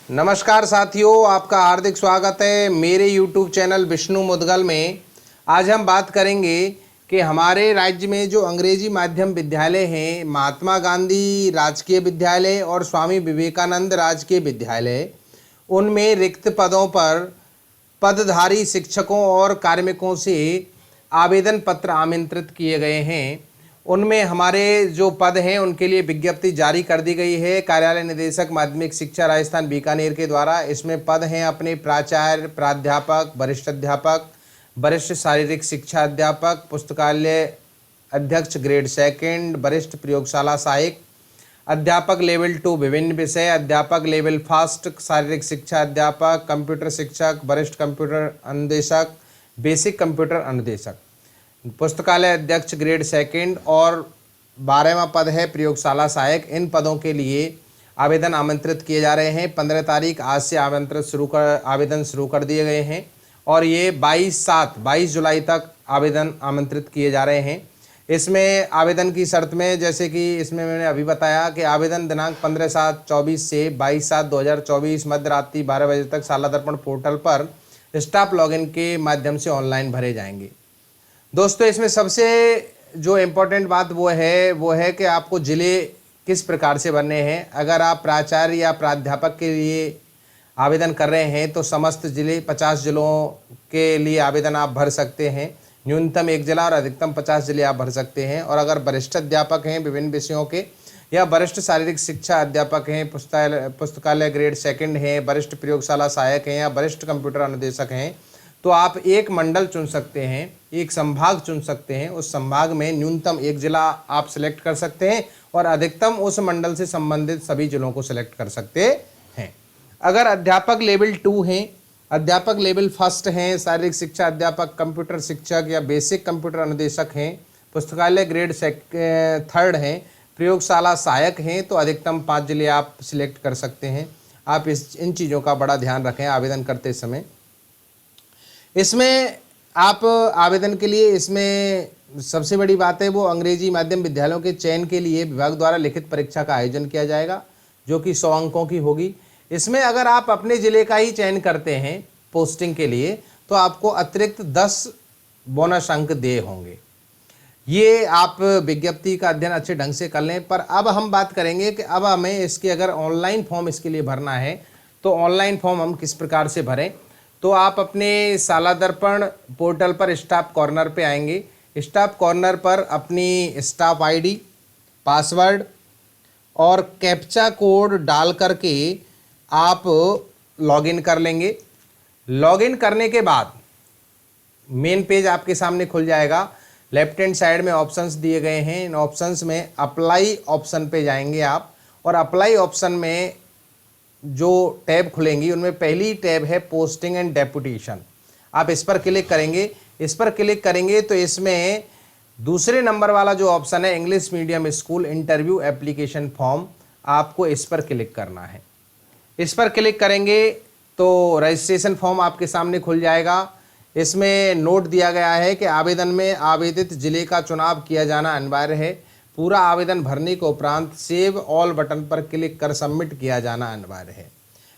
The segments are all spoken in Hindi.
नमस्कार साथियों, आपका हार्दिक स्वागत है मेरे YouTube चैनल विष्णु मुद्गल में। आज हम बात करेंगे कि हमारे राज्य में जो अंग्रेजी माध्यम विद्यालय हैं, महात्मा गांधी राजकीय विद्यालय और स्वामी विवेकानंद राजकीय विद्यालय, उनमें रिक्त पदों पर पदधारी शिक्षकों और कार्मिकों से आवेदन पत्र आमंत्रित किए गए हैं। उनमें हमारे जो पद हैं उनके लिए विज्ञप्ति जारी कर दी गई है कार्यालय निदेशक माध्यमिक शिक्षा राजस्थान बीकानेर के द्वारा। इसमें पद हैं अपने प्राचार्य, प्राध्यापक, वरिष्ठ अध्यापक, वरिष्ठ शारीरिक शिक्षा अध्यापक, पुस्तकालय अध्यक्ष ग्रेड सेकंड, वरिष्ठ प्रयोगशाला सहायक, अध्यापक लेवल 2 विभिन्न विषय, अध्यापक लेवल फर्स्ट शारीरिक शिक्षा अध्यापक, कंप्यूटर शिक्षक, वरिष्ठ कंप्यूटर अनुदेशक, बेसिक कंप्यूटर अनुदेशक, पुस्तकालय अध्यक्ष ग्रेड सेकंड और 12वां पद है प्रयोगशाला सहायक। इन पदों के लिए आवेदन आमंत्रित किए जा रहे हैं। 15 तारीख आज से आवेदन शुरू कर दिए गए हैं और ये 22 जुलाई तक आवेदन आमंत्रित किए जा रहे हैं। इसमें आवेदन की शर्त में, जैसे कि इसमें मैंने अभी बताया कि आवेदन दिनांक 15/7/24 से 22/7/2024 मध्य रात्रि 12 बजे तक शाला दर्पण पोर्टल पर स्टाफ लॉगिन के माध्यम से ऑनलाइन भरे जाएंगे। दोस्तों, इसमें सबसे जो इम्पोर्टेंट बात वो है कि आपको ज़िले किस प्रकार से भरने हैं। अगर आप प्राचार्य या प्राध्यापक के लिए आवेदन कर रहे हैं तो समस्त ज़िले 50 जिलों के लिए आवेदन आप भर सकते हैं। न्यूनतम 1 जिला और अधिकतम 50 जिले आप भर सकते हैं। और अगर वरिष्ठ अध्यापक हैं विभिन्न विषयों के, या वरिष्ठ शारीरिक शिक्षा अध्यापक हैं, पुस्तकालय ग्रेड सेकंड हैं, वरिष्ठ प्रयोगशाला सहायक हैं या वरिष्ठ कंप्यूटर अनुदेशक हैं, तो आप एक मंडल चुन सकते हैं, एक संभाग चुन सकते हैं। उस संभाग में न्यूनतम 1 जिला आप सिलेक्ट कर सकते हैं और अधिकतम उस मंडल से संबंधित सभी जिलों को सिलेक्ट कर सकते हैं। अगर अध्यापक लेवल 2 हैं, अध्यापक लेवल फर्स्ट हैं, शारीरिक शिक्षा अध्यापक, कंप्यूटर शिक्षक या बेसिक कंप्यूटर अनुदेशक हैं, पुस्तकालय ग्रेड थर्ड हैं, प्रयोगशाला सहायक हैं, तो अधिकतम 5 जिले आप सिलेक्ट कर सकते हैं। आप इन चीज़ों का बड़ा ध्यान रखें आवेदन करते समय। इसमें आप आवेदन के लिए, इसमें सबसे बड़ी बात है वो अंग्रेजी माध्यम विद्यालयों के चयन के लिए विभाग द्वारा लिखित परीक्षा का आयोजन किया जाएगा, जो कि 100 अंकों की होगी। इसमें अगर आप अपने ज़िले का ही चयन करते हैं पोस्टिंग के लिए तो आपको अतिरिक्त 10 बोनस अंक दिए होंगे। ये आप विज्ञप्ति का अध्ययन अच्छे ढंग से कर लें। पर अब हम बात करेंगे कि अब हमें इसके अगर ऑनलाइन फॉर्म इसके लिए भरना है तो ऑनलाइन फॉर्म हम किस प्रकार से भरें। तो आप अपने शाला दर्पण पोर्टल पर स्टाफ कॉर्नर पे आएंगे। स्टाफ कॉर्नर पर अपनी स्टाफ आईडी, पासवर्ड और कैप्चा कोड डाल करके आप लॉगिन कर लेंगे। लॉगिन करने के बाद मेन पेज आपके सामने खुल जाएगा। लेफ्ट हैंड साइड में ऑप्शंस दिए गए हैं। इन ऑप्शंस में अप्लाई ऑप्शन पे जाएंगे आप, और अप्लाई ऑप्शन में जो टैब खुलेंगी उनमें पहली टैब है पोस्टिंग एंड डेपुटेशन। आप इस पर क्लिक करेंगे। इस पर क्लिक करेंगे तो इसमें दूसरे नंबर वाला जो ऑप्शन है English medium school interview application form, आपको इस पर क्लिक करना है। इस पर क्लिक करेंगे तो रजिस्ट्रेशन फॉर्म आपके सामने खुल जाएगा। इसमें नोट दिया गया है कि आवेदन में आवेदित जिले का चुनाव किया जाना अनिवार्य है। पूरा आवेदन भरने के उपरांत सेव ऑल बटन पर क्लिक कर सबमिट किया जाना अनिवार्य है।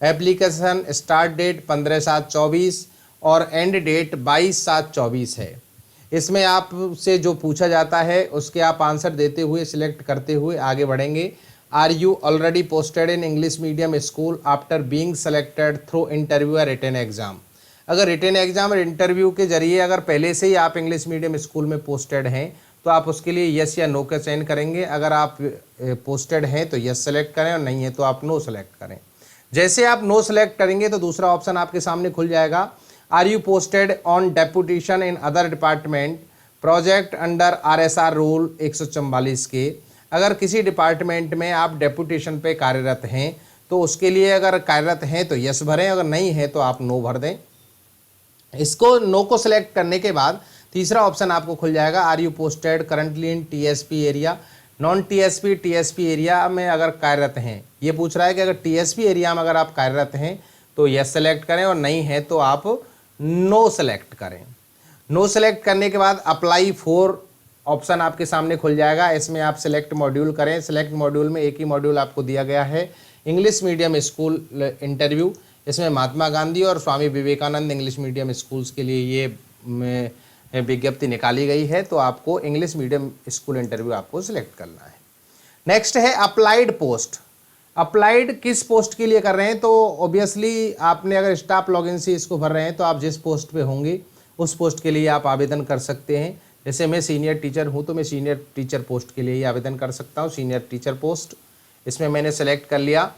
एप्लीकेशन स्टार्ट डेट 15/7/24 और एंड डेट 22/7/24 है। इसमें आपसे जो पूछा जाता है उसके आप आंसर देते हुए, सिलेक्ट करते हुए आगे बढ़ेंगे। Are you already posted in English medium school after being selected through interview या रिटन एग्जाम। अगर रिटन एग्जाम और इंटरव्यू के जरिए अगर पहले से ही आप इंग्लिश मीडियम स्कूल में पोस्टेड हैं तो आप उसके लिए यस या नो का चयन करेंगे। अगर आप पोस्टेड हैं तो यस सेलेक्ट करें और नहीं है तो आप नो सेलेक्ट करें। जैसे आप नो सेलेक्ट करेंगे तो दूसरा ऑप्शन आपके सामने खुल जाएगा। Are you posted on deputation in other department project under RSR rule 144 के। अगर किसी डिपार्टमेंट में आप डेपुटेशन पे कार्यरत हैं तो उसके लिए अगर कार्यरत हैं तो यस भरें, अगर नहीं है तो आप नो भर दें। इसको नो को सिलेक्ट करने के बाद तीसरा ऑप्शन आपको खुल जाएगा। Are you posted currently in TSP area. Non TSP area में अगर कार्यरत हैं, ये पूछ रहा है कि अगर TSP एरिया में अगर आप कार्यरत हैं तो यस सेलेक्ट करें और नहीं है तो आप नो सेलेक्ट करें। नो सेलेक्ट करने के बाद अप्लाई फॉर ऑप्शन आपके सामने खुल जाएगा। इसमें आप सिलेक्ट मॉड्यूल करें। सिलेक्ट मॉड्यूल में एक ही मॉड्यूल आपको दिया गया है, इंग्लिश मीडियम स्कूल इंटरव्यू, इसमें महात्मा गांधी और Swami Vivekananda English medium schools के लिए ये विज्ञप्ति निकाली गई है। तो आपको इंग्लिश मीडियम स्कूल इंटरव्यू आपको सिलेक्ट करना है। नेक्स्ट है अप्लाइड पोस्ट। अप्लाइड किस पोस्ट के लिए कर रहे हैं? तो ऑब्वियसली आपने अगर स्टाफ लॉगिन से इसको भर रहे हैं तो आप जिस पोस्ट पे होंगे उस पोस्ट के लिए आप आवेदन कर सकते हैं। जैसे मैं सीनियर टीचर हूं तो मैं सीनियर टीचर पोस्ट के लिए ही आवेदन कर सकता हूं, सीनियर टीचर पोस्ट। इसमें मैंने सेलेक्ट कर लिया।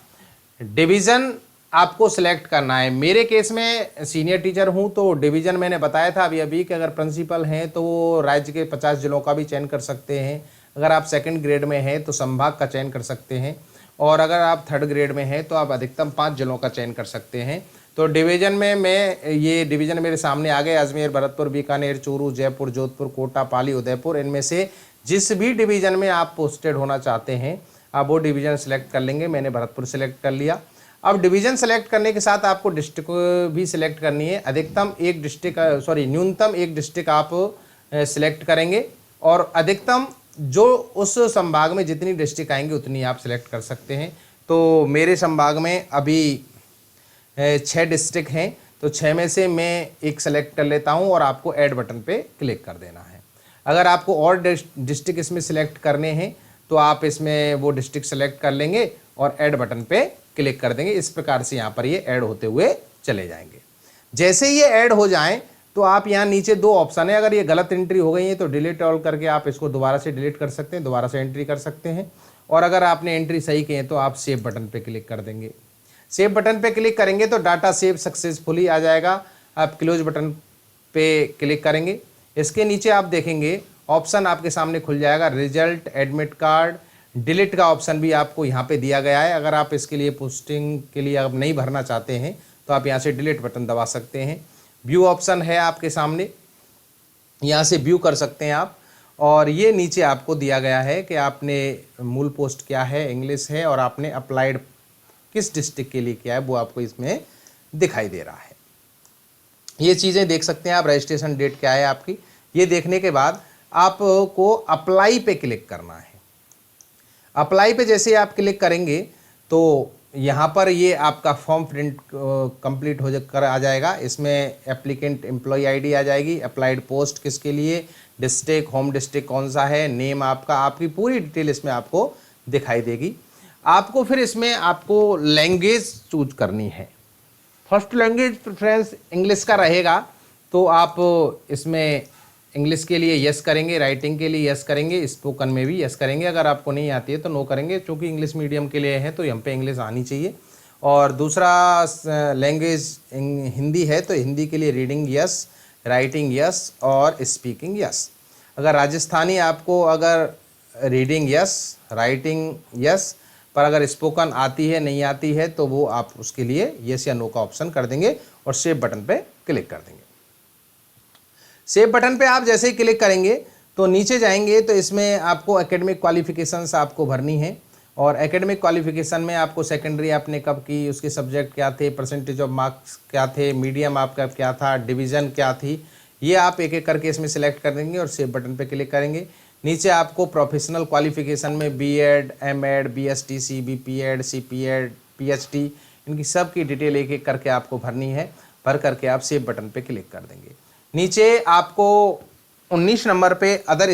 डिवीज़न आपको सिलेक्ट करना है। मेरे केस में सीनियर टीचर हूं तो डिवीज़न मैंने बताया था अभी कि अगर प्रिंसिपल हैं तो वो राज्य के 50 जिलों का भी चयन कर सकते हैं। अगर आप सेकंड ग्रेड में हैं तो संभाग का चयन कर सकते हैं, और अगर आप थर्ड ग्रेड में हैं तो आप अधिकतम 5 जिलों का चयन कर सकते हैं। तो डिवीज़न में मैं ये डिवीज़न मेरे सामने आ गए, अजमेर, भरतपुर, बीकानेर, चूरू, जयपुर, जोधपुर, कोटा, पाली, उदयपुर। इनमें से जिस भी डिवीज़न में आप पोस्टेड होना चाहते हैं आप वो डिवीज़न सेलेक्ट कर लेंगे। मैंने भरतपुर सेलेक्ट कर लिया। अब डिवीज़न सेलेक्ट करने के साथ आपको डिस्ट्रिक्ट भी सिलेक्ट करनी है। न्यूनतम एक डिस्ट्रिक्ट आप सिलेक्ट करेंगे, और अधिकतम जो उस संभाग में जितनी डिस्ट्रिक्ट आएंगे उतनी आप सिलेक्ट कर सकते हैं। तो मेरे संभाग में अभी 6 डिस्ट्रिक्ट हैं, तो 6 में से मैं एक सेलेक्ट कर लेता हूं और आपको ऐड बटन पे क्लिक कर देना है। अगर आपको और डिस्ट्रिक्ट इसमें सिलेक्ट करने हैं तो आप इसमें वो डिस्ट्रिक्ट सेलेक्ट कर लेंगे और ऐड बटन पे क्लिक कर देंगे। इस प्रकार से यहाँ पर ये ऐड होते हुए चले जाएंगे। जैसे ये ऐड हो जाएं तो आप यहाँ नीचे 2 ऑप्शन है। अगर ये गलत एंट्री हो गई है तो डिलीट ऑल करके आप इसको दोबारा से डिलीट कर सकते हैं, दोबारा से एंट्री कर सकते हैं। और अगर आपने एंट्री सही की है तो आप सेव बटन पे क्लिक कर देंगे। सेव बटन पे क्लिक करेंगे तो डाटा सेव सक्सेसफुली आ जाएगा। आप क्लोज बटन पे क्लिक करेंगे। इसके नीचे आप देखेंगे ऑप्शन आपके सामने खुल जाएगा, रिजल्ट, एडमिट कार्ड, डिलीट का ऑप्शन भी आपको यहाँ पे दिया गया है। अगर आप इसके लिए पोस्टिंग के लिए आप नहीं भरना चाहते हैं तो आप यहाँ से डिलीट बटन दबा सकते हैं। व्यू ऑप्शन है आपके सामने, यहाँ से व्यू कर सकते हैं आप। और ये नीचे आपको दिया गया है कि आपने मूल पोस्ट क्या है, इंग्लिश है, और आपने अप्लाइड किस डिस्ट्रिक्ट के लिए किया है वो आपको इसमें दिखाई दे रहा है। ये चीज़ें देख सकते हैं आप। रजिस्ट्रेशन डेट क्या है आपकी, ये देखने के बाद आपको अप्लाई पे क्लिक करना है। अप्लाई पे जैसे आप क्लिक करेंगे तो यहाँ पर ये आपका फॉर्म प्रिंट कंप्लीट हो कर आ जाएगा। इसमें एप्लीकेंट एम्प्लॉय आईडी आ जाएगी, अप्लाइड पोस्ट किसके लिए, डिस्ट्रिक्ट, होम डिस्ट्रिक्ट कौन सा है, नेम आपका, आपकी पूरी डिटेल इसमें आपको दिखाई देगी। आपको फिर इसमें आपको लैंग्वेज चूज करनी है। फर्स्ट लैंग्वेज प्रेफरेंस इंग्लिश का रहेगा, तो आप इसमें इंग्लिश के लिए यस करेंगे, राइटिंग के लिए यस करेंगे, स्पोकन में भी यस करेंगे। अगर आपको नहीं आती है तो नो करेंगे, क्योंकि इंग्लिश मीडियम के लिए है तो हम पे इंग्लिश आनी चाहिए। और दूसरा लैंग्वेज हिंदी है तो हिंदी के लिए रीडिंग यस, राइटिंग यस और स्पीकिंग यस। अगर राजस्थानी आपको अगर रीडिंग यस, राइटिंग यस, पर अगर स्पोकन आती है नहीं आती है तो वो आप उसके लिए यस या नो का ऑप्शन कर देंगे और सेव बटन पे क्लिक कर देंगे। सेव बटन पे आप जैसे ही क्लिक करेंगे तो नीचे जाएंगे तो इसमें आपको एकेडमिक क्वालिफिकेशंस आपको भरनी है। और एकेडमिक क्वालिफिकेशन में आपको सेकेंडरी आपने कब की, उसके सब्जेक्ट क्या थे, परसेंटेज ऑफ मार्क्स क्या थे, मीडियम आपका क्या था, डिवीज़न क्या थी, ये आप एक एक करके इसमें सिलेक्ट कर देंगे और सेव बटन पे क्लिक करेंगे। नीचे आपको प्रोफेशनल क्वालिफिकेशन में BEd, MEd, BSTC, BPEd, CPEd, PhD, इनकी सब की डिटेल एक एक करके आपको भरनी है। भर करके आप सेव बटन पे क्लिक कर देंगे। नीचे आपको 19 नंबर पे अदर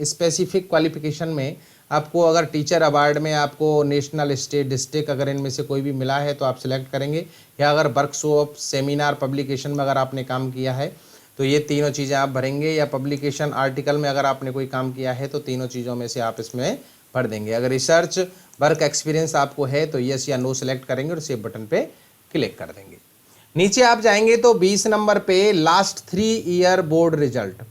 स्पेसिफिक क्वालिफिकेशन में आपको अगर टीचर अवार्ड में आपको नेशनल, स्टेट, डिस्ट्रिक्ट अगर इनमें से कोई भी मिला है तो आप सिलेक्ट करेंगे। या अगर वर्कशॉप, सेमिनार, पब्लिकेशन में अगर आपने काम किया है तो ये तीनों चीज़ें आप भरेंगे। या पब्लिकेशन, आर्टिकल में अगर आपने कोई काम किया है तो तीनों चीज़ों में से आप इसमें भर देंगे। अगर रिसर्च वर्क एक्सपीरियंस आपको है तो यस या नो सेलेक्ट करेंगे और सेव बटन पे क्लिक कर देंगे। नीचे आप जाएंगे तो 20 नंबर पे last 3 year board result,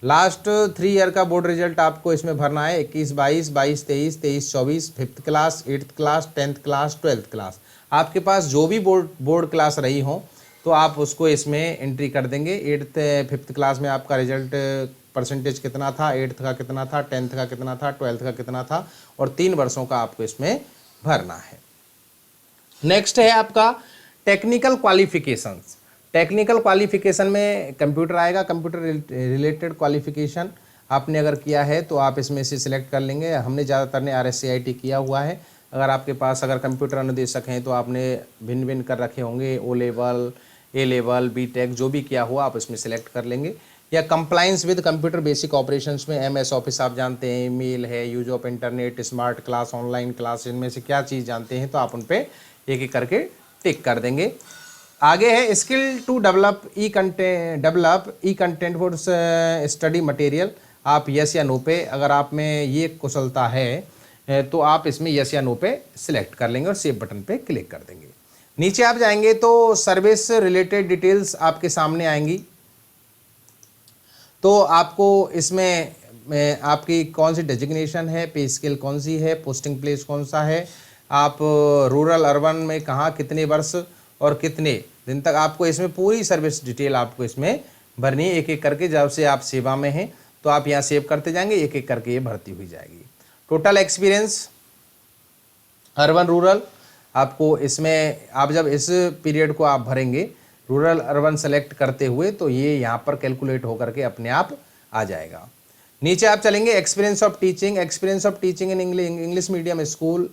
last 3 year का बोर्ड रिजल्ट आपको इसमें भरना है। 21-22, 22-23, 23-24, 5th class, 8th class, 10th class, 12th class, आपके पास जो भी बोर्ड क्लास रही हो तो आप उसको इसमें एंट्री कर देंगे। 5th क्लास में आपका रिजल्ट परसेंटेज कितना था, 8th का कितना था, 10th का कितना था, 12th का कितना था, और 3 वर्षों का आपको इसमें भरना है। नेक्स्ट है आपका टेक्निकल क्वालिफिकेशंस। टेक्निकल क्वालिफिकेशन में कंप्यूटर आएगा। कंप्यूटर रिलेटेड क्वालिफिकेशन आपने अगर किया है तो आप इसमें से सिलेक्ट कर लेंगे। हमने ज़्यादातर ने RSCIT किया हुआ है अगर आपके पास अगर कंप्यूटर अनुदेशक हैं तो आपने भिन्न भिन्न कर रखे होंगे, ओ लेवल, ए लेवल, बी टेक, जो भी किया हुआ आप इसमें सेलेक्ट कर लेंगे। या compliance with computer basic operations में MS ऑफिस आप जानते हैं, ईमेल है, use of internet, smart class, online class, इनमें से क्या चीज़ जानते हैं तो आप उन पर एक एक करके टिक कर देंगे। आगे है skill to develop e content for study material, आप यस या नो पे, अगर आप में ये कुशलता है तो आप इसमें यस या नो पे सिलेक्ट कर लेंगे और सेव बटन पे क्लिक कर देंगे। नीचे आप जाएंगे तो सर्विस रिलेटेड डिटेल्स आपके सामने आएंगी। तो आपको इसमें आपकी कौन सी डेजिग्नेशन है, पे स्केल कौन सी है, पोस्टिंग प्लेस कौन सा है, आप रूरल अर्बन में कहाँ, कितने वर्ष और कितने दिन तक, आपको इसमें पूरी सर्विस डिटेल आपको इसमें भरनी है एक एक करके। जब से आप सेवा में हैं तो आप यहाँ सेव करते जाएंगे, एक एक करके ये भर्ती हुई जाएगी। टोटल एक्सपीरियंस अर्बन रूरल, आपको इसमें आप जब इस पीरियड को आप भरेंगे रूरल अर्बन सेलेक्ट करते हुए तो ये यहाँ पर कैलकुलेट होकर के अपने आप आ जाएगा। नीचे आप चलेंगे experience of teaching in English medium school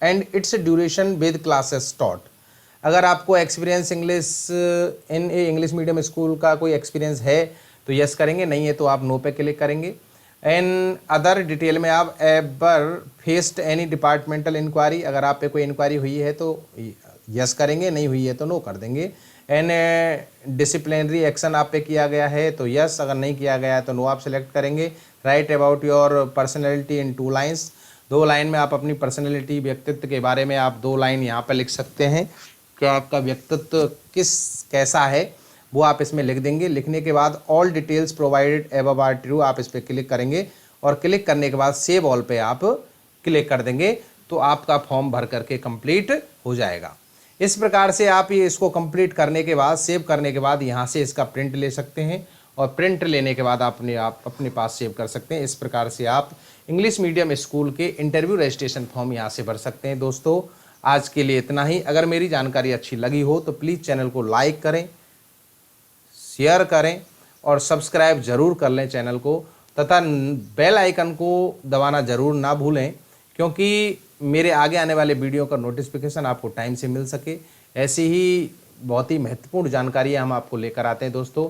and it's duration with classes taught. अगर आपको एक्सपीरियंस इंग्लिश मीडियम स्कूल का कोई एक्सपीरियंस है तो यस करेंगे, नहीं है तो आप नो पे क्लिक करेंगे। एंड अदर डिटेल में आप ever faced any departmental inquiry, अगर आप पे कोई इंक्वायरी हुई है तो यस करेंगे, नहीं हुई है तो नो कर देंगे। एंड डिसिप्लिनरी एक्शन आप पे किया गया है तो यस, अगर नहीं किया गया है तो नो आप सिलेक्ट करेंगे। Right about your personality in 2 lines, 2 line में आप अपनी पर्सनैलिटी व्यक्तित्व के बारे में आप 2 लाइन यहाँ पर लिख सकते हैं कि आपका व्यक्तित्व कैसा है वो आप इसमें लिख देंगे। लिखने के बाद all details provided above are true, आप इस पर क्लिक करेंगे और क्लिक करने के बाद सेव ऑल पे आप क्लिक कर देंगे तो आपका फॉर्म भर करके कंप्लीट हो जाएगा। इस प्रकार से आप ये इसको कंप्लीट करने के बाद, सेव करने के बाद यहाँ से इसका प्रिंट ले सकते हैं और प्रिंट लेने के बाद आप अपने पास सेव कर सकते हैं। इस प्रकार से आप इंग्लिश मीडियम स्कूल के इंटरव्यू रजिस्ट्रेशन फॉर्म यहाँ से भर सकते हैं। दोस्तों आज के लिए इतना ही। अगर मेरी जानकारी अच्छी लगी हो तो प्लीज़ चैनल को लाइक करें, शेयर करें और सब्सक्राइब जरूर कर लें चैनल को, तथा बेल आइकन को दबाना ज़रूर ना भूलें क्योंकि मेरे आगे आने वाले वीडियो का नोटिफिकेशन आपको टाइम से मिल सके। ऐसी ही बहुत ही महत्वपूर्ण जानकारियाँ हम आपको लेकर आते हैं। दोस्तों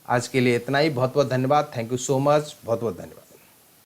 आज के लिए इतना ही। बहुत बहुत धन्यवाद। Thank you so much. बहुत बहुत धन्यवाद।